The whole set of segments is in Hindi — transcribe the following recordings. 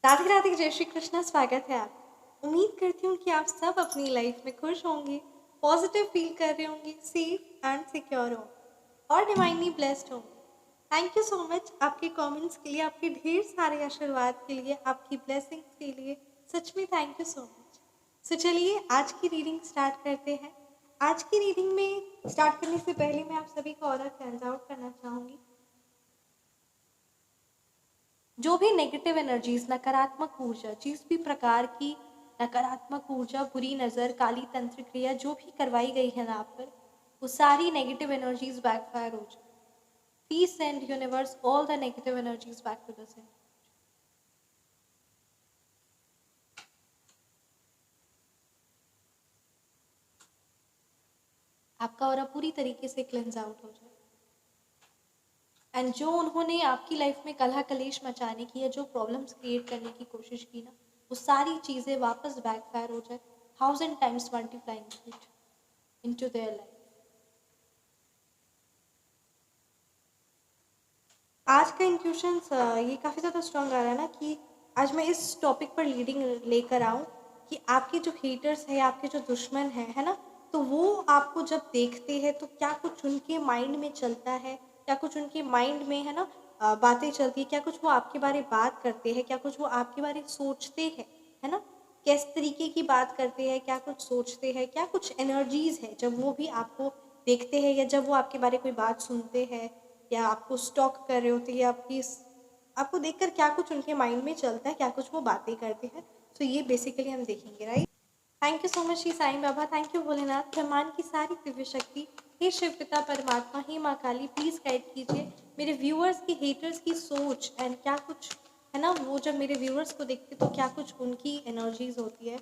राधे राधे, जय श्री कृष्णा। स्वागत है आप। उम्मीद करती हूँ कि आप सब अपनी लाइफ में खुश होंगे, पॉजिटिव फील कर रहे होंगे, सेफ एंड सिक्योर होंगे और डिवाइनली ब्लेस्ड होंगे। थैंक यू सो मच आपके कमेंट्स के लिए, आपके ढेर सारे आशीर्वाद के लिए, आपकी ब्लेसिंग्स के लिए। सच में थैंक यू सो मच। सो चलिए आज की रीडिंग स्टार्ट करते हैं। आज की रीडिंग में स्टार्ट करने से पहले मैं आप सभी का ऑरा क्लेंस आउट करना चाहूँगी। जो भी नेगेटिव एनर्जीज, नकारात्मक ऊर्जा, जिस भी प्रकार की नकारात्मक ऊर्जा, बुरी नज़र, काली तंत्र क्रिया जो भी करवाई गई है ना आप पर, वो सारी नेगेटिव एनर्जीज बैकफायर हो जाए। Please send universe all the negative energies back to the centre. आपका ऑरा पूरी तरीके से क्लेंस आउट हो जाए। एंड जो उन्होंने आपकी लाइफ में कलह कलेश मचाने की या जो प्रॉब्लम्स क्रिएट करने की कोशिश की ना, वो सारी चीज़ें वापस बैकफायर हो जाए 1000 times multiplying it into their life. आज का इंट्यूशन ये काफ़ी ज़्यादा स्ट्रॉन्ग आ रहा है ना कि आज मैं इस टॉपिक पर लीडिंग लेकर आऊँ कि आपके जो हेटर्स हैं, आपके जो दुश्मन हैं, है ना, तो वो आपको जब देखते हैं तो क्या कुछ उनके माइंड में चलता है, क्या कुछ उनके माइंड में, है ना, बातें चलती है, क्या कुछ वो आपके बारे बात करते हैं, क्या कुछ वो आपके बारे सोचते हैं, है ना, किस तरीके की बात करते हैं, क्या कुछ सोचते हैं, क्या कुछ एनर्जीज है जब वो भी आपको देखते हैं या जब वो आपके बारे कोई बात सुनते हैं या आपको स्टॉक कर रहे होते हैं या आपको देखकर क्या कुछ उनके माइंड में चलता है, क्या कुछ वो बातें करते हैं। तो ये बेसिकली हम देखेंगे, right. Thank you so much Shri Sai Baba, thank you Bholenath, ब्रह्मांड की सारी दिव्य शक्ति, हे शिव पिता परमात्मा, हे माँ काली, प्लीज गाइड कीजिए मेरे व्यूअर्स की, हेटर्स की सोच एंड क्या कुछ, है ना, वो जब मेरे व्यूअर्स को देखते तो क्या कुछ उनकी एनर्जीज होती है,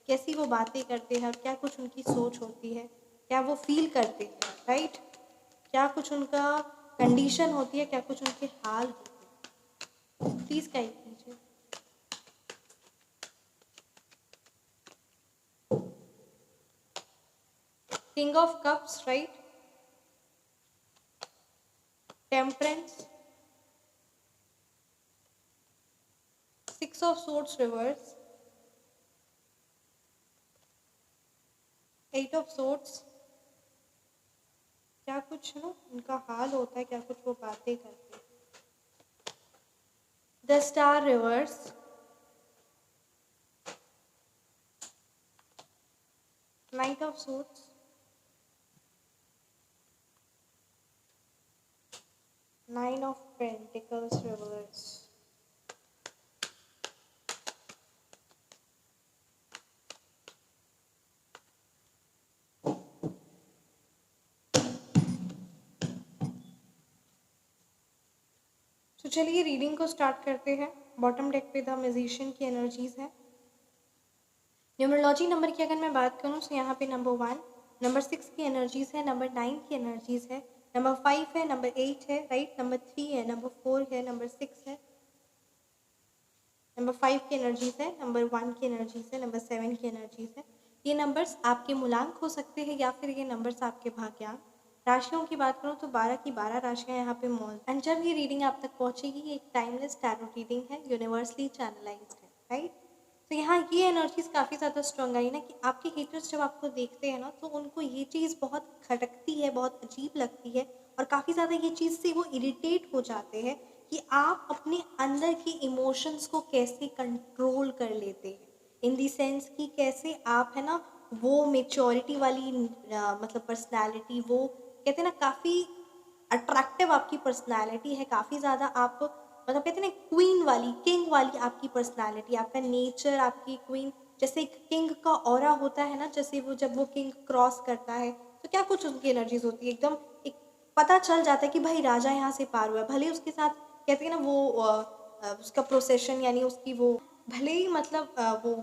कैसी वो बातें करते हैं और क्या कुछ उनकी सोच होती है, क्या वो फील करते हैं, राइट, क्या कुछ उनका कंडीशन होती है, क्या कुछ उनके हाल होते हैं। प्लीज गाइड कीजिए। King of cups, right, temperance, 6 of swords reverse, 8 of swords, क्या कुछ ना उनका हाल होता है, क्या कुछ वो बातें करते हैं। The star reverse, night of swords, nine of pentacles reverse, तो चलिए रीडिंग को स्टार्ट करते हैं। बॉटम डेक पे द मैजिशियन की एनर्जीज है। न्यूमरोलॉजी नंबर की अगर मैं बात करूँ तो यहाँ पे नंबर 1, नंबर 6 की एनर्जीज है, नंबर 9 की एनर्जीज है, नंबर 5 है, नंबर 8 है, राइट, नंबर 3 है, नंबर 4 है, नंबर 6 है, नंबर 5 की एनर्जीज है, नंबर 1 की एनर्जीज है, नंबर 7 की एनर्जीज है। ये नंबर्स आपके मूलांक हो सकते हैं या फिर ये नंबर्स आपके भाग्यांक। राशियों की बात करूँ तो 12 की 12 राशियाँ यहाँ पे मौजूद। एंड जब ये रीडिंग आप तक पहुँचेगी, ये एक टाइमलेस टैरो रीडिंग है, यूनिवर्सली चैनलाइज्ड है, राइट। तो यहाँ ये एनर्जीज काफ़ी ज़्यादा स्ट्रॉन्ग आई ना कि आपके हेटर्स जब आपको देखते हैं ना तो उनको ये चीज़ बहुत खटकती है, बहुत अजीब लगती है और काफ़ी ज़्यादा ये चीज़ से वो इरिटेट हो जाते हैं कि आप अपने अंदर की इमोशंस को कैसे कंट्रोल कर लेते हैं, इन दी सेंस कि कैसे आप, है ना, वो मेच्योरिटी वाली मतलब पर्सनालिटी, वो कहते हैं ना काफ़ी अट्रैक्टिव आपकी पर्सनालिटी है, काफ़ी ज़्यादा आप मतलब कहते हैं ना क्वीन वाली, किंग वाली आपकी पर्सनालिटी, आपका नेचर, आपकी क्वीन, जैसे एक किंग का ऑरा होता है ना, जैसे वो जब वो किंग क्रॉस करता है तो क्या कुछ उनकी एनर्जीज होती है, एकदम एक पता चल जाता है कि भाई राजा यहाँ से पार हुआ है। भले उसके साथ कहते हैं ना वो उसका प्रोसेशन यानी उसकी वो, भले ही मतलब वो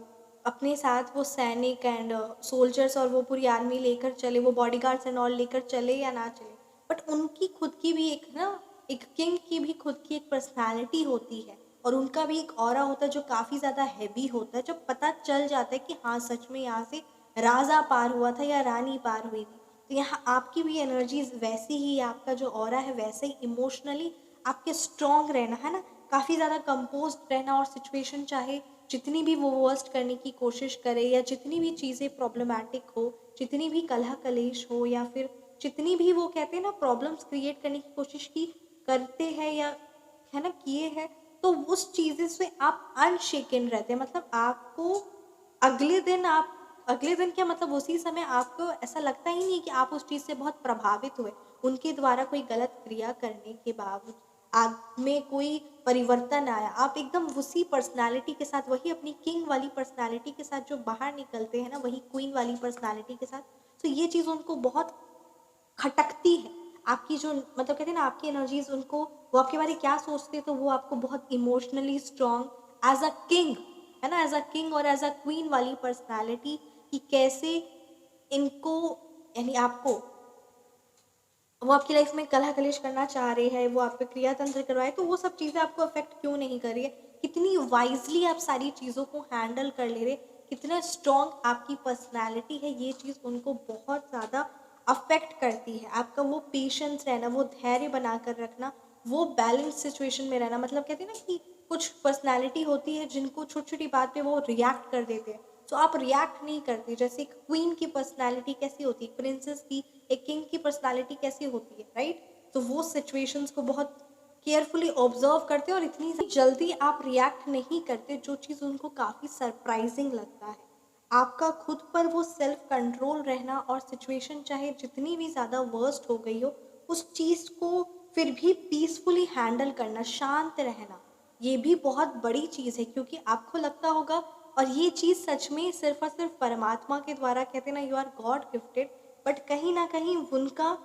अपने साथ वो सैनिक एंड सोल्जर्स और वो पूरी आर्मी लेकर चले, वो बॉडीगार्ड्स एंड ऑल लेकर चले या ना चले, बट उनकी खुद की भी एक ना, एक किंग की भी खुद की एक पर्सनालिटी होती है और उनका भी एक ऑरा होता है जो काफ़ी ज़्यादा हैवी होता है, जब पता चल जाता है कि हाँ सच में यहाँ से राजा पार हुआ था या रानी पार हुई थी। तो यहाँ आपकी भी एनर्जीज वैसी ही, आपका जो ऑरा है वैसे ही इमोशनली आपके स्ट्रॉन्ग रहना, है ना, काफ़ी ज़्यादा कंपोज्ड रहना, और सिचुएशन चाहे जितनी भी वो वर्स्ट करने की कोशिश करे, या जितनी भी चीज़ें प्रॉब्लमैटिक हो, जितनी भी कलह कलेश हो, या फिर जितनी भी वो कहते हैं ना प्रॉब्लम्स क्रिएट करने की कोशिश की करते हैं या है ना किए हैं, तो उस चीज़ें से आप अनशेकन रहते हैं। मतलब आपको अगले दिन क्या, मतलब उसी समय आपको ऐसा लगता ही नहीं कि आप उस चीज़ से बहुत प्रभावित हुए। उनके द्वारा कोई गलत क्रिया करने के बावजूद आप में कोई परिवर्तन आया, आप एकदम उसी पर्सनालिटी के साथ, वही अपनी किंग वाली पर्सनालिटी के साथ जो बाहर निकलते हैं ना, वही क्वीन वाली पर्सनालिटी के साथ। तो ये चीज़ उनको बहुत खटकती है। आपकी जो मतलब कहते हैं ना आपकी एनर्जीज उनको, वो आपके बारे में क्या सोचते हैं, तो वो आपको बहुत emotionally strong as a king, है ना, एज अ किंग और एज अ क्वीन वाली पर्सनालिटी, कि कैसे इनको, यानी आपको, वो आपकी लाइफ में कलह कलेश करना चाह रहे हैं, वो आप पे क्रिया तंत्र करवाए, तो वो सब चीज़ें आपको अफेक्ट क्यों नहीं कर रही है? कितनी वाइजली आप सारी चीज़ों को हैंडल कर ले रहे, कितना स्ट्रॉन्ग आपकी पर्सनैलिटी है, ये चीज़ उनको बहुत ज़्यादा अफेक्ट करती है। आपका वो पेशेंस रहना, वो धैर्य बनाकर रखना, वो बैलेंस सिचुएशन में रहना। मतलब कहते हैं ना कि कुछ पर्सनैलिटी होती है जिनको छोटी छोटी बात पे वो रिएक्ट कर देते हैं, तो आप रिएक्ट नहीं करते। जैसे एक क्वीन की पर्सनैलिटी कैसी होती है, प्रिंसेस की, एक किंग की पर्सनालिटी कैसी होती है, राइट? तो वो सिचुएशंस को बहुत केयरफुली ऑब्जर्व करते हैं, और इतनी जल्दी आप रिएक्ट नहीं करते, जो चीज़ उनको काफ़ी सरप्राइजिंग लगता है। आपका खुद पर वो सेल्फ कंट्रोल रहना, और सिचुएशन चाहे जितनी भी ज़्यादा वर्स्ट हो गई हो, उस चीज़ को फिर भी पीसफुली हैंडल करना, शांत रहना, ये भी बहुत बड़ी चीज़ है। क्योंकि आपको लगता होगा, और ये चीज़ सच में सिर्फ और सिर्फ परमात्मा के द्वारा, कहते हैं ना, you are God gifted, but कहीं ना कहीं उनका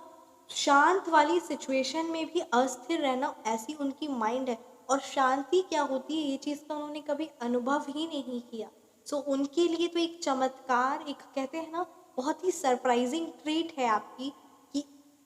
शांत वाली सिचुएशन में भी अस्थिर रहना, ऐसी उनकी माइंड है। और शांति क्या होती है, ये चीज़ का उन्होंने कभी अनुभव ही नहीं किया। सो उनके लिए तो एक चमत्कार, एक कहते हैं ना बहुत ही सरप्राइजिंग ट्रीट है आपकी, कि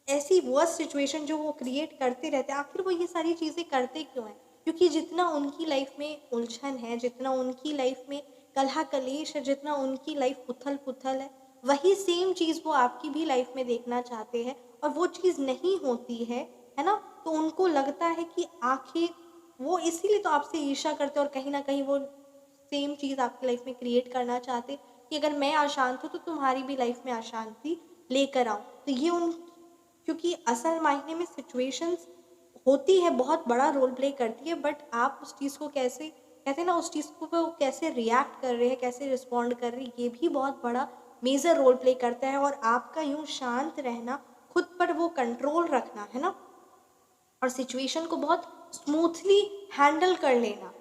ऐसी वर्स्ट सिचुएशन जो वो क्रिएट करते रहते हैं, आखिर वो ये सारी चीज़ें करते क्यों हैं? क्योंकि जितना उनकी लाइफ में उलझन है, जितना उनकी लाइफ में कलह कलेश है, जितना उनकी लाइफ उथल पुथल है, वही सेम चीज़ वो आपकी भी लाइफ में देखना चाहते हैं, और वो चीज़ नहीं होती है ना? तो उनको लगता है कि आखिर वो इसीलिए तो आपसे ईर्ष्या करते हैं, और कहीं ना कहीं वो सेम चीज़ आपकी लाइफ में क्रिएट करना चाहते हैं, कि अगर मैं अशांत हूँ तो तुम्हारी भी लाइफ में अशांति लेकर आऊँ। तो ये उन, क्योंकि असल मायने में सिचुएशंस होती है, बहुत बड़ा रोल प्ले करती है, बट आप उस चीज़ को कैसे, कहते हैं ना, उस चीज़ को वो कैसे रिएक्ट कर रहे हैं, कैसे रिस्पॉन्ड कर रहे हैं, ये भी बहुत बड़ा मेजर रोल प्ले करता है। और आपका यूं शांत रहना, खुद पर वो कंट्रोल रखना, है ना, और सिचुएशन को बहुत स्मूथली हैंडल कर लेना,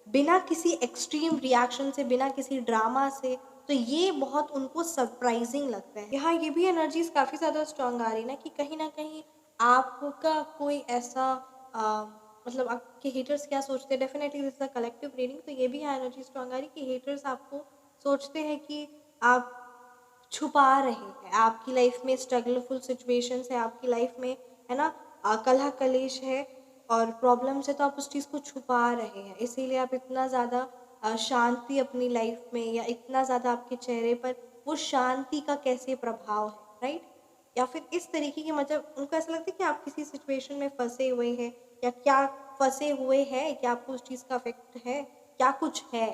बिना किसी एक्सट्रीम रिएक्शन से, बिना किसी ड्रामा से, तो ये बहुत उनको सरप्राइजिंग लगता है। यहाँ ये भी एनर्जीज काफ़ी ज़्यादा स्ट्रांग आ रही ना, कि कहीं ना कहीं आपका कोई ऐसा आ, मतलब आपके हेटर्स क्या सोचते हैं, definitely this is a collective reading, तो ये भी यहाँ एनर्जी स्ट्रांग आ रही कि हेटर्स आपको सोचते हैं कि आप छुपा रहे हैं, आपकी लाइफ में स्ट्रगलफुल सिचुएशंस है, आपकी लाइफ में, है ना, कलह कलेश है और प्रॉब्लम्स है, तो आप उस चीज़ को छुपा रहे हैं, इसीलिए आप इतना ज़्यादा शांति अपनी लाइफ में, या इतना ज़्यादा आपके चेहरे पर वो शांति का कैसे प्रभाव है, राइट? या फिर इस तरीके की, मतलब उनको ऐसा लगता है कि आप किसी सिचुएशन में फंसे हुए हैं, या क्या फंसे हुए हैं, क्या आपको उस चीज़ का अफेक्ट है, क्या कुछ है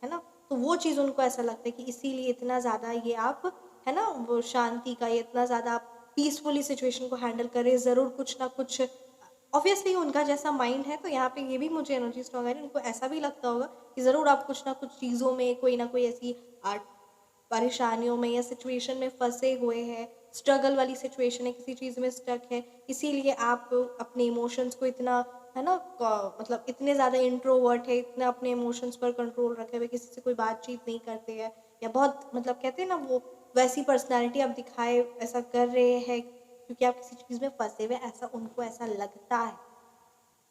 ना? तो वो चीज़ उनको ऐसा लगता है कि इसीलिए इतना ज़्यादा ये आप, है ना, वो शांति का, ये इतना ज़्यादा आप पीसफुली सिचुएशन को हैंडल करें, ज़रूर कुछ ना कुछ, ऑब्वियसली उनका जैसा माइंड है, तो यहाँ पे ये भी मुझे एनर्जी स्ट्रॉन्ग है, उनको ऐसा भी लगता होगा कि ज़रूर आप कुछ ना कुछ चीज़ों में, कोई ना कोई ऐसी परेशानियों में या सिचुएशन में फंसे हुए हैं, स्ट्रगल वाली सिचुएशन है, किसी चीज़ में स्टक है, इसीलिए आप अपने इमोशंस को इतना, है ना, मतलब इतने ज़्यादा इंट्रोवर्ट है, इतना अपने इमोशंस पर कंट्रोल रखे हुए, किसी से कोई बातचीत नहीं करते हैं, या बहुत, मतलब कहते हैं ना, वो वैसी पर्सनालिटी आप दिखाए ऐसा कर रहे हैं क्योंकि आप किसी चीज़ में फंसे हुए, ऐसा उनको ऐसा लगता है।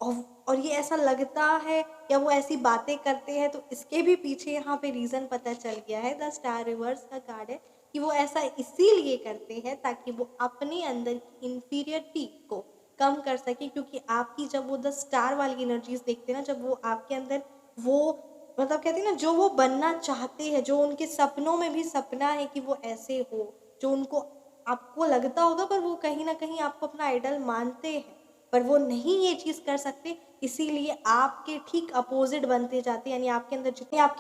और और ये ऐसा लगता है, या वो ऐसी बातें करते हैं, तो इसके भी पीछे यहाँ पे रीज़न पता चल गया है। द स्टार रिवर्स का कार्ड है कि वो ऐसा इसीलिए करते हैं ताकि वो अपने अंदर की इन्फीरियरिटी को कम कर सके, क्योंकि आपकी जब वो द स्टार वाली एनर्जीज देखते हैं ना, जब वो आपके अंदर वो, मतलब कहते हैं ना, जो वो बनना चाहते हैं, जो उनके सपनों में भी सपना है कि वो ऐसे हो, जो उनको आपको लगता होगा, पर वो कहीं ना कहीं आपको अपना आइडल मानते हैं, पर वो नहीं ये चीज़ कर सकते, इसीलिए आपके ठीक अपोजिट बनते जाते हैं। यानी आपके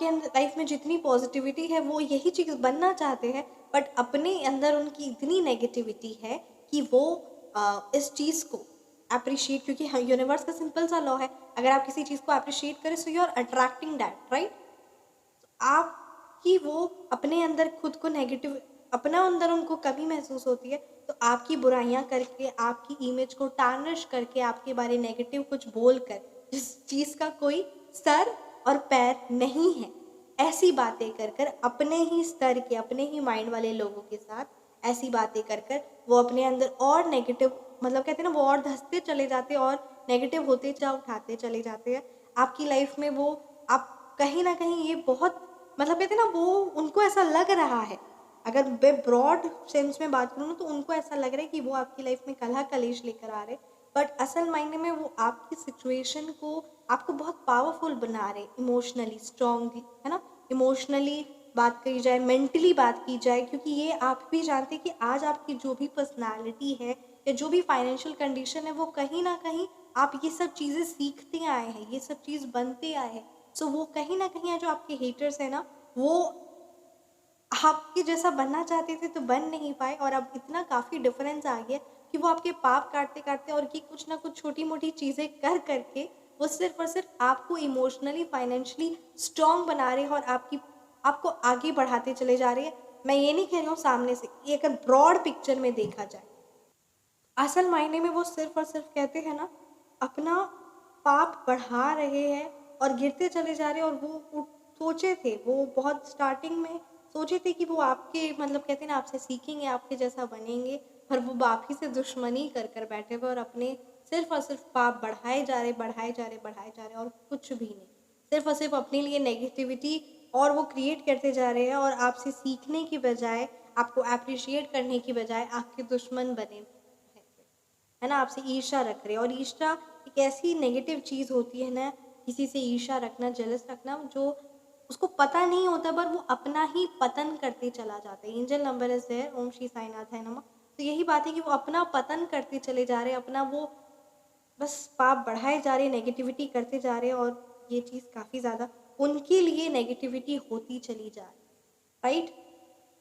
अंदर लाइफ में जितनी पॉजिटिविटी है वो यही चीज़ बनना चाहते हैं, बट अपने अंदर उनकी इतनी नेगेटिविटी है कि वो इस चीज़ को अप्रिशिएट, क्योंकि यूनिवर्स का सिंपल सा लॉ है, अगर आप किसी चीज़ को अप्रिशिएट करें so you are attracting that, right. आपकी वो अपने अंदर खुद को नेगेटिव, अपना अंदर उनको कमी महसूस होती है, तो आपकी बुराइयां करके, आपकी इमेज को टार्निश करके, आपके बारे नेगेटिव कुछ बोलकर, जिस चीज़ का कोई सर और पैर नहीं है, ऐसी बातें कर कर अपने ही स्तर के, अपने ही माइंड वाले लोगों के साथ ऐसी बातें कर कर वो अपने अंदर और नेगेटिव, मतलब कहते हैं ना, वो और धंसते चले जाते हैं और नेगेटिव होते उठाते चले जाते हैं आपकी लाइफ में। वो आप कहीं ना कहीं ये बहुत, मतलब कहते हैं ना, वो उनको ऐसा लग रहा है, अगर मैं ब्रॉड सेंस में बात करूँ तो उनको ऐसा लग रहा है कि वो आपकी लाइफ में कलह कलेश लेकर आ रहे, बट असल मायने में वो आपकी सिचुएशन को, आपको बहुत पावरफुल बना रहे, इमोशनली स्ट्रांगली, है ना। इमोशनली बात करी जाए, मेंटली बात की जाए, क्योंकि ये आप भी जानते हैं कि आज आपकी जो भी पर्सनालिटी है या जो भी फाइनेंशियल कंडीशन है, वो कहीं ना कहीं आप ये सब चीज़ें सीखते आए हैं, ये सब चीज़ बनते आए हैं। सो वो कहीं ना कहीं जो आपके हेटर्स हैं ना, वो आपके जैसा बनना चाहते थे तो बन नहीं पाए, और अब इतना काफ़ी डिफरेंस आ गया कि वो आपके पाप काटते काटते और कि कुछ ना कुछ छोटी मोटी चीज़ें कर करके वो सिर्फ और सिर्फ आपको इमोशनली फाइनेंशियली स्ट्रांग बना रहे हैं और आपको आगे बढ़ाते चले जा रहे हैं। मैं ये नहीं कह रही हूँ सामने से, ये अगर ब्रॉड पिक्चर में देखा जाए, असल मायने में वो सिर्फ और सिर्फ कहते हैं ना, अपना पाप बढ़ा रहे हैं और गिरते चले जा रहे हैं। और वो सोचे थे, वो बहुत स्टार्टिंग में सोचे थे कि वो आपके, मतलब कहते हैं ना, आपसे सीखेंगे, आपके जैसा बनेंगे, पर वो आप ही से दुश्मनी कर कर बैठे हुए और अपने सिर्फ और सिर्फ पाप बढ़ाए जा रहे, बढ़ाए जा रहे, बढ़ाए जा रहे, और कुछ भी नहीं, सिर्फ और सिर्फ अपने लिए नेगेटिविटी और वो क्रिएट करते जा रहे हैं, और आपसे सीखने की बजाय, आपको अप्रिशिएट करने की बजाय आपके दुश्मन बने, है ना, आपसे ईर्ष्या रख रहे हैं। और ईर्ष्या एक ऐसी नेगेटिव चीज़ होती है ना, किसी से ईर्ष्या रखना, जेलस रखना, जो उसको पता नहीं होता पर वो अपना ही पतन करते चला जाता है। एंजल नंबर इज देयर, ओम श्री साईनाथ है नमः। तो यही बात है कि वो अपना पतन करते चले जा रहे हैं, अपना वो बस पाप बढ़ाए जा रहे हैं, नेगेटिविटी करते जा रहे हैं, और ये चीज़ काफ़ी ज़्यादा उनके लिए नेगेटिविटी होती चली जा रही है, right.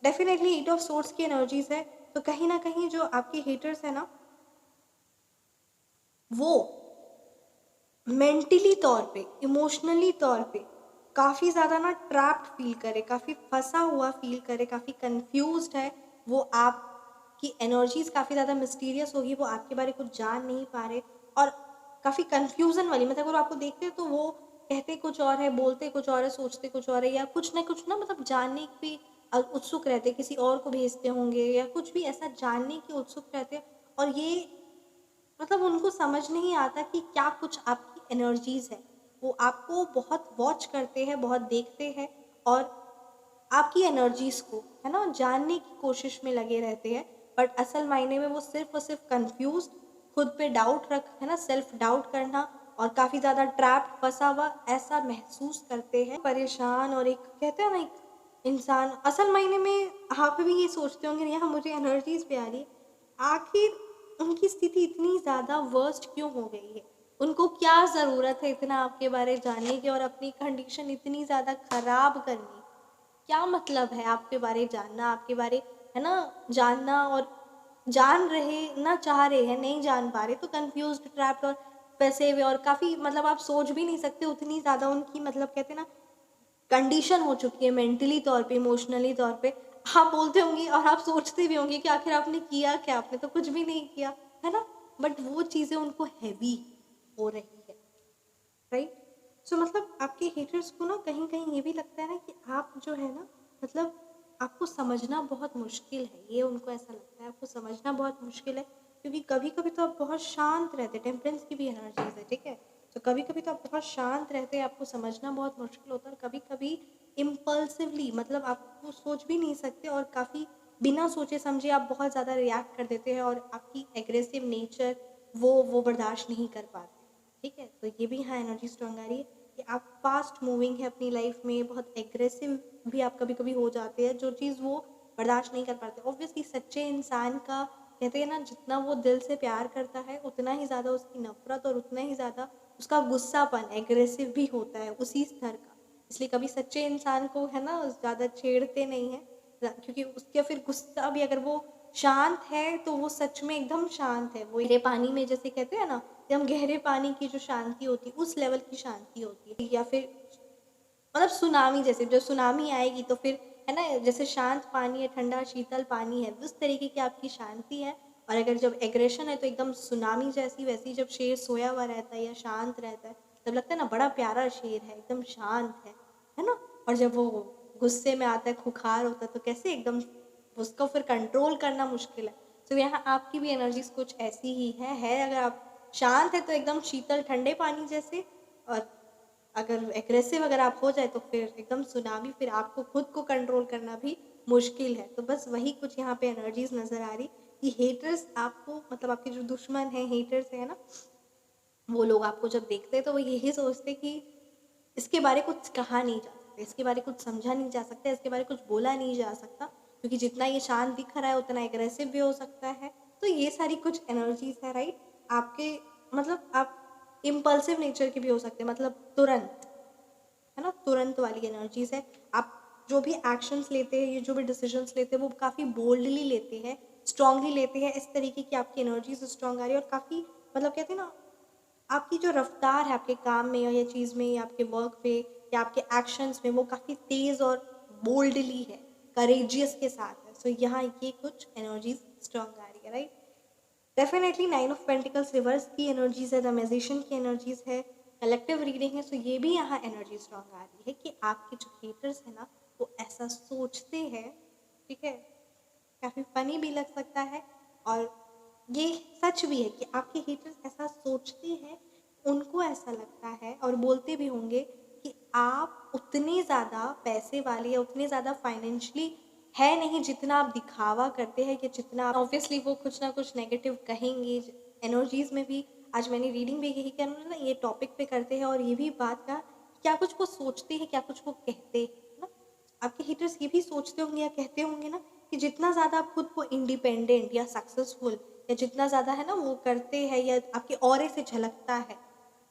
Definitely at of source की एनर्जीज है, तो कहीं ना कहीं जो आपके हेटर्स है ना, वो मेंटली तौर पे, इमोशनली तौर पे काफ़ी ज़्यादा ना ट्रैप्ड फील करे, काफ़ी फंसा हुआ फील करे, काफ़ी कंफ्यूज्ड है। वो आपकी एनर्जीज काफ़ी ज़्यादा मिस्टीरियस होगी, वो आपके बारे कुछ जान नहीं पा रहे, और काफ़ी कंफ्यूजन वाली, मतलब अगर आपको देखते हैं तो वो कहते कुछ और है, बोलते कुछ और है, सोचते कुछ और है, या कुछ ना मतलब जानने की उत्सुक रहते, किसी और को भेजते होंगे या कुछ भी ऐसा जानने की उत्सुक रहते हैं। और ये मतलब उनको समझ नहीं आता कि क्या कुछ आपकी एनर्जीज है, वो आपको बहुत वॉच करते हैं, बहुत देखते हैं, और आपकी एनर्जीज को, है ना, जानने की कोशिश में लगे रहते हैं। बट असल मायने में वो सिर्फ और सिर्फ कंफ्यूज, खुद पे डाउट रख, है ना, सेल्फ डाउट करना, और काफ़ी ज़्यादा ट्रैप, फंसा हुआ ऐसा महसूस करते हैं, परेशान। और एक कहते हैं ना, एक इंसान असल मायने में, आप भी ये सोचते होंगे यहाँ मुझे एनर्जीज पे आ रही है, आखिर उनकी स्थिति इतनी ज़्यादा वर्स्ट क्यों हो गई है, उनको क्या ज़रूरत है इतना आपके बारे जानने की और अपनी कंडीशन इतनी ज़्यादा ख़राब करने की? क्या मतलब है आपके बारे जानना, आपके बारे, है ना, जानना, और जान रहे ना, चाह रहे हैं, नहीं जान पा रहे, तो कंफ्यूज्ड, ट्रैप्ड और फंसे हुए, और काफ़ी, मतलब आप सोच भी नहीं सकते, उतनी ज़्यादा उनकी, मतलब कहते हैं ना, कंडीशन हो चुकी है मेंटली तौर पे, इमोशनली तौर पे। आप बोलते होंगे और आप सोचते भी होंगे कि आखिर आपने किया क्या, आपने तो कुछ भी नहीं किया, है ना, बट वो चीज़ें उनको हैवी हो रही है, राइट। सो मतलब आपके हेटर्स को ना कहीं कहीं ये भी लगता है ना कि आप जो है ना, मतलब आपको समझना बहुत मुश्किल है, ये उनको ऐसा लगता है आपको समझना बहुत मुश्किल है, क्योंकि कभी कभी तो आप बहुत शांत रहते हैं, टेम्परेंस की भी एनर्जीज है, ठीक है। तो कभी कभी तो आप बहुत शांत रहते हैं, आपको समझना बहुत मुश्किल होता है, और कभी कभी इम्पल्सिवली, मतलब आपको सोच भी नहीं सकते, और काफ़ी बिना सोचे समझे आप बहुत ज़्यादा रिएक्ट कर देते हैं, और आपकी एग्रेसिव नेचर वो बर्दाश्त नहीं कर पाते, ठीक है। तो ये भी हाँ एनर्जी स्ट्रांग आ रही है कि आप फास्ट मूविंग है अपनी लाइफ में, बहुत एग्रेसिव भी आप कभी कभी हो जाते हैं, जो चीज़ वो बर्दाश्त नहीं कर पाते। ऑब्वियसली सच्चे इंसान का कहते हैं ना, जितना वो दिल से प्यार करता है उतना ही ज़्यादा उसकी नफ़रत और उतना ही ज़्यादा उसका गुस्सापन एग्रेसिव भी होता है उसी स्तर का। इसलिए कभी सच्चे इंसान को है ना ज़्यादा छेड़ते नहीं हैं, क्योंकि उसका फिर गुस्सा भी, अगर वो शांत है तो वो सच में एकदम शांत है। वो गहरे पानी में, जैसे कहते हैं ना, एकदम गहरे पानी की जो शांति होती है उस लेवल की शांति होती है। या फिर मतलब सुनामी, जैसे जो सुनामी आएगी तो फिर है ना, जैसे शांत पानी है, ठंडा शीतल पानी है, उस तरीके की आपकी शांति है। और अगर जब एग्रेशन है तो एकदम सुनामी जैसी, वैसी जब शेर सोया हुआ रहता है या शांत रहता है तब लगता है ना बड़ा प्यारा शेर है, एकदम शांत है ना। और जब वो गुस्से में आता है, खुखार होता है, तो कैसे एकदम उसको फिर कंट्रोल करना मुश्किल है। तो यहाँ आपकी भी एनर्जीज कुछ ऐसी ही है। अगर आप शांत है तो एकदम शीतल ठंडे पानी जैसे, और अगर एग्रेसिव अगर आप हो जाए तो फिर एकदम सुनामी, फिर आपको खुद को कंट्रोल करना भी मुश्किल है। तो बस वही कुछ यहाँ पे एनर्जीज नज़र आ रही कि हेटर्स आपको, मतलब आपके जो दुश्मन हैं, हेटर्स है ना, वो लोग आपको जब देखते हैं तो वो यही सोचते कि इसके बारे कुछ कहा नहीं जा सकता, इसके बारे कुछ समझा नहीं जा सकता, इसके बारे कुछ बोला नहीं जा सकता, क्योंकि जितना ये शांत दिख रहा है उतना एग्रेसिव भी हो सकता है। तो ये सारी कुछ एनर्जीज है, राइट। आपके मतलब आप इम्पल्सिव नेचर के भी हो सकते हैं, मतलब तुरंत, है ना, तुरंत वाली एनर्जीज है। आप जो भी एक्शंस लेते हैं, ये जो भी डिसीजंस लेते हैं, वो काफ़ी बोल्डली लेते हैं, स्ट्रांगली लेते हैं। इस तरीके की आपकी एनर्जीज स्ट्रांग आ रही है, और काफ़ी मतलब कहते हैं ना, आपकी जो रफ्तार है आपके काम में या चीज़ में या आपके वर्क पे या आपके एक्शंस में, वो काफ़ी तेज़ और बोल्डली है, करेजियस के साथ है। सो यहाँ ये कुछ एनर्जीज स्ट्रांग आ रही है, right. Definitely 9 of pentacles reverse की एनर्जीज है, द मैजिशियन की एनर्जीज है, कलेक्टिव रीडिंग है। सो ये भी यहाँ एनर्जी स्ट्रांग आ रही है कि आपके जो हेटर्स है ना वो ऐसा सोचते हैं, ठीक है। काफ़ी फनी भी लग सकता है, और ये सच भी है कि आपके हेटर्स ऐसा सोचते हैं, उनको ऐसा लगता है और बोलते भी होंगे कि आप उतने ज़्यादा पैसे वाले या उतने ज़्यादा फाइनेंशियली है नहीं जितना आप दिखावा करते हैं, कि जितना ऑब्वियसली वो कुछ ना कुछ नेगेटिव कहेंगे। एनर्जीज में भी आज मैंने रीडिंग भी यही किया, उन्होंने ना ये टॉपिक पे करते हैं और ये भी बात का क्या कुछ वो सोचते हैं, क्या कुछ वो कहते हैं ना। आपके हेटर्स ये भी सोचते होंगे या कहते होंगे ना कि जितना ज़्यादा आप खुद को इंडिपेंडेंट या सक्सेसफुल या जितना ज़्यादा है ना वो करते हैं या आपके ऑरे से झलकता है,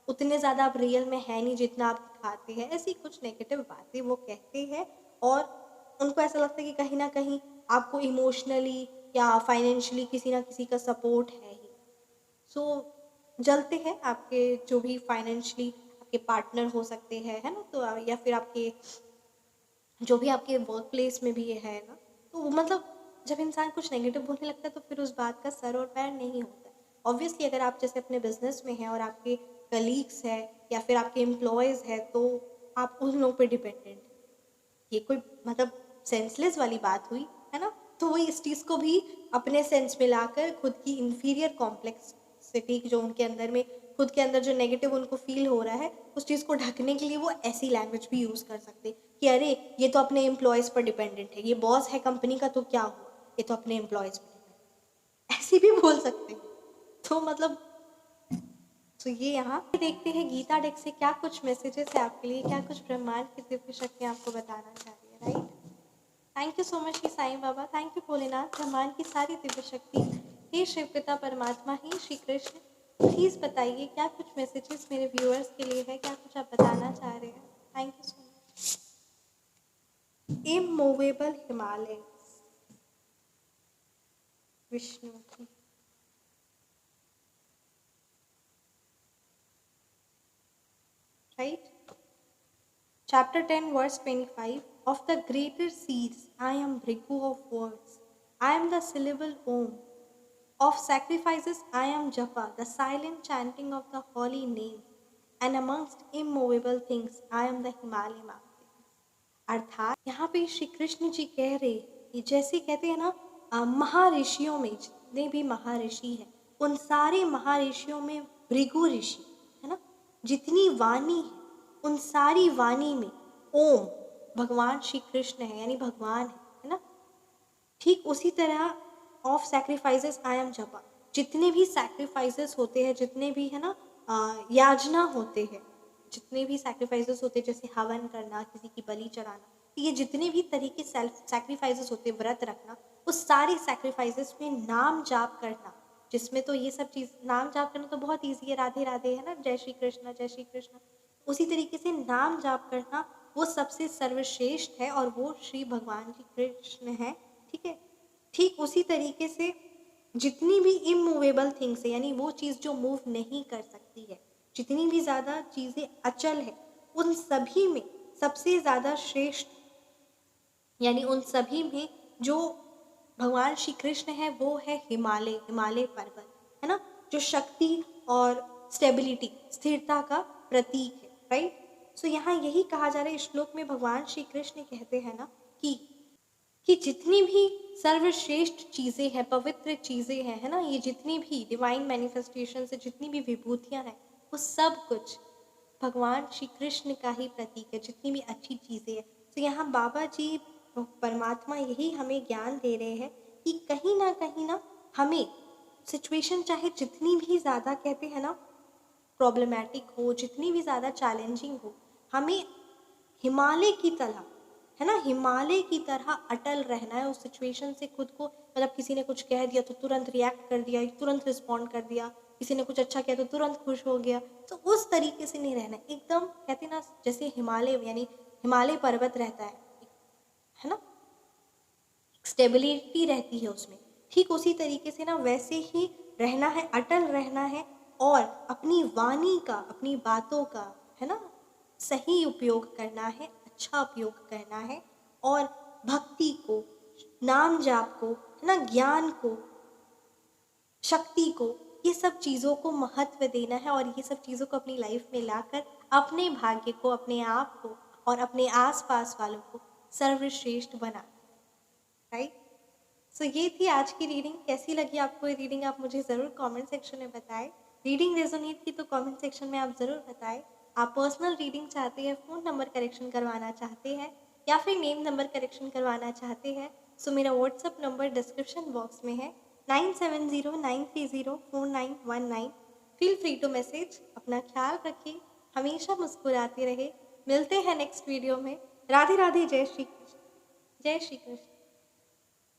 उतने ज़्यादा आप रियल में है नहीं जितना आप दिखाते हैं। ऐसी कुछ नेगेटिव बातें वो कहते हैं, और उनको ऐसा लगता है कि कहीं ना कहीं आपको इमोशनली या फाइनेंशियली किसी ना किसी का सपोर्ट है ही। सो जलते हैं आपके जो भी फाइनेंशियली आपके पार्टनर हो सकते हैं, है ना, तो या फिर आपके जो भी आपके वर्क प्लेस में भी ये है ना, तो वो मतलब जब इंसान कुछ नेगेटिव बोलने लगता है तो फिर उस बात का सर और पैर नहीं होता है। ऑब्वियसली अगर आप जैसे अपने बिजनेस में हैं और आपके कलीग्स हैं या फिर आपके एम्प्लॉयज़ हैं, तो आप उन लोगों पे डिपेंडेंट हैं। ये कोई मतलब सेंसलेस वाली बात हुई, है ना। तो वो इस चीज़ को भी अपने सेंस में लाकर खुद की इंफीरियर कॉम्प्लेक्सिटी जो उनके अंदर में, खुद के अंदर जो नेगेटिव उनको फील हो रहा है, उस चीज़ को ढकने के लिए वो ऐसी लैंग्वेज भी यूज़ कर सकते कि अरे ये तो अपने एम्प्लॉयज़ पर डिपेंडेंट है, ये बॉस है कंपनी का तो क्या हुआ, ये तो अपने एम्प्लॉयज़ पर डिपेंडेंट, ऐसी भी बोल सकते हैं। तो मतलब, तो ये यहाँ देखते हैं गीता डेक से क्या कुछ मैसेजेस है आपके लिए, क्या कुछ ब्रह्मांड की दिव्य शक्तियाँ आपको बताना चाह रही है, right. Thank you so much Shri Sai Baba, thank you Bholenath, ब्रह्मांड की सारी दिव्य शक्ति, हे शिव पिता परमात्मा, हे श्री कृष्ण, प्लीज़ बताइए क्या कुछ मैसेजेस मेरे व्यूअर्स के लिए है, क्या कुछ आप बताना चाह रहे हैं। Thank you so much. Immovable Himalaya, Vishnu की, right. Chapter 10, verse 25. Of the greater seeds, I am Bhrigu of words. I am the syllable Om. Of sacrifices, I am Japa, the silent chanting of the holy names. And amongst immovable things, I am the Himalayan mountains. अर्थात यहाँ पे श्री कृष्ण जी कह रहे कि जैसे कहते हैं ना, महर्षियों में जितने भी महर्षि हैं, उन सारे महर्षियों में भृगु ऋषि है ना, जितनी वाणी है उन सारी वाणी में ओम भगवान श्री कृष्ण है, यानी भगवान है ना। ठीक उसी तरह ऑफ सैक्रिफाइसेस आई एम जपा, जितने भी सैक्रिफाइसेस होते हैं, जितने भी है ना याचना होते हैं, जितने भी सैक्रिफाइसेस होते हैं, जैसे हवन करना, किसी की बलि चढ़ाना, कि ये जितने भी तरीके सेल्फ सैक्रिफाइसेस होते हैं, व्रत रखना, उस सारे सैक्रिफाइसेस में नाम जाप करना, जिसमें तो ये सब चीज़ नाम जाप करना तो बहुत ईजी है, राधे राधे है ना, जय श्री कृष्ण जय श्री कृष्ण। उसी तरीके से नाम जाप करना वो सबसे सर्वश्रेष्ठ है और वो श्री भगवान जी कृष्ण है, ठीक है। ठीक उसी तरीके से जितनी भी इमूवेबल थिंग्स है, यानी वो चीज़ जो मूव नहीं कर सकती है, जितनी भी ज़्यादा चीज़ें अचल है, उन सभी में सबसे ज़्यादा श्रेष्ठ, यानी उन सभी में जो भगवान श्री कृष्ण है वो है हिमालय, हिमालय पर्वत, है ना, जो शक्ति और स्टेबिलिटी, स्थिरता का प्रतीक है, राइट। सो यहाँ यही कहा जा रहा है इस श्लोक में, भगवान श्री कृष्ण कहते हैं ना कि जितनी भी सर्वश्रेष्ठ चीज़ें हैं, पवित्र चीज़ें हैं, है ना, ये जितनी भी डिवाइन मैनिफेस्टेशन से जितनी भी विभूतियाँ हैं, वो सब कुछ भगवान श्री कृष्ण का ही प्रतीक है, जितनी भी अच्छी चीज़ें हैं। तो यहाँ बाबा जी परमात्मा यही हमें ज्ञान दे रहे हैं कि कहीं ना हमें सिचुएशन चाहे जितनी भी ज़्यादा कहते हैं ना प्रॉब्लमेटिक हो, जितनी भी ज़्यादा चैलेंजिंग हो, हमें हिमालय की तरह, है ना, हिमालय की तरह अटल रहना है उस सिचुएशन से खुद को। मतलब किसी ने कुछ कह दिया तो तुरंत रिएक्ट कर दिया, तुरंत रिस्पॉन्ड कर दिया, किसी ने कुछ अच्छा किया तो तुरंत खुश हो गया, तो उस तरीके से नहीं रहना, एकदम कहते ना जैसे हिमालय, यानी हिमालय पर्वत रहता है ना, स्टेबिलिटी रहती है उसमें, ठीक उसी तरीके से ना वैसे ही रहना है, अटल रहना है, और अपनी वाणी का, अपनी बातों का, है ना, सही उपयोग करना है, अच्छा उपयोग करना है, और भक्ति को, नाम जाप को, है ना, ज्ञान को, शक्ति को, ये सब चीज़ों को महत्व देना है, और ये सब चीज़ों को अपनी लाइफ में लाकर अपने भाग्य को, अपने आप को और अपने आसपास वालों को सर्वश्रेष्ठ बनाना, राइट। सो ये थी आज की रीडिंग। कैसी लगी आपको ये रीडिंग, आप मुझे ज़रूर कमेंट सेक्शन में बताएं। रीडिंग रेजोनेट की तो कमेंट सेक्शन में आप ज़रूर बताएं। आप पर्सनल रीडिंग चाहते हैं, फ़ोन नंबर करेक्शन करवाना चाहते हैं, या फिर नेम नंबर करेक्शन करवाना चाहते हैं, सो मेरा व्हाट्सअप नंबर डिस्क्रिप्शन बॉक्स में है 9709304919। Feel free to message. अपना ख्याल रखिए, हमेशा मुस्कुराते रहे। मिलते हैं नेक्स्ट वीडियो में। राधे राधे, जय श्री कृष्ण, जय श्री कृष्ण।